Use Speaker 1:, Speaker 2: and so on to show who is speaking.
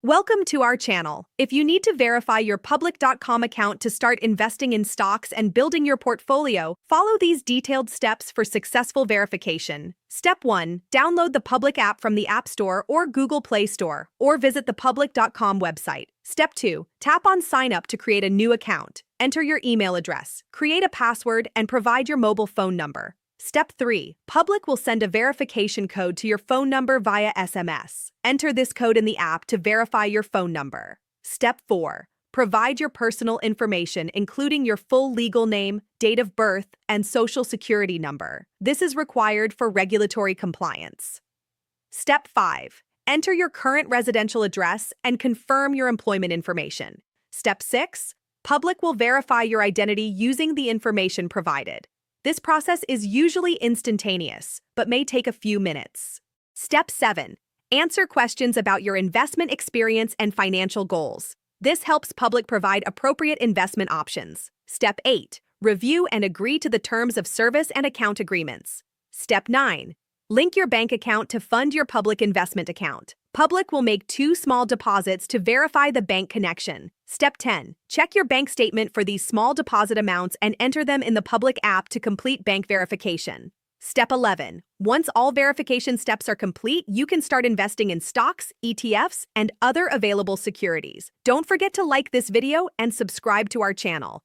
Speaker 1: Welcome to our channel. If you need to verify your public.com account to start investing in stocks and building your portfolio, follow these detailed steps for successful verification. Step 1. Download the Public app from the App Store or Google Play Store, or visit the public.com website. Step 2. Tap on Sign Up to create a new account. Enter your email address, create a password, and provide your mobile phone number. Step 3. Public will send a verification code to your phone number via SMS. Enter this code in the app to verify your phone number. Step 4. Provide your personal information, including your full legal name, date of birth, and social security number. This is required for regulatory compliance. Step 5. Enter your current residential address and confirm your employment information. Step 6. Public will verify your identity using the information provided. This process is usually instantaneous, but may take a few minutes. Step 7. Answer questions about your investment experience and financial goals. This helps Public provide appropriate investment options. Step 8. Review and agree to the terms of service and account agreements. Step 9. Link your bank account to fund your Public investment account. Public will make 2 small deposits to verify the bank connection. Step 10. Check your bank statement for these small deposit amounts and enter them in the Public app to complete bank verification. Step 11. Once all verification steps are complete, you can start investing in stocks, ETFs, and other available securities. Don't forget to like this video and subscribe to our channel.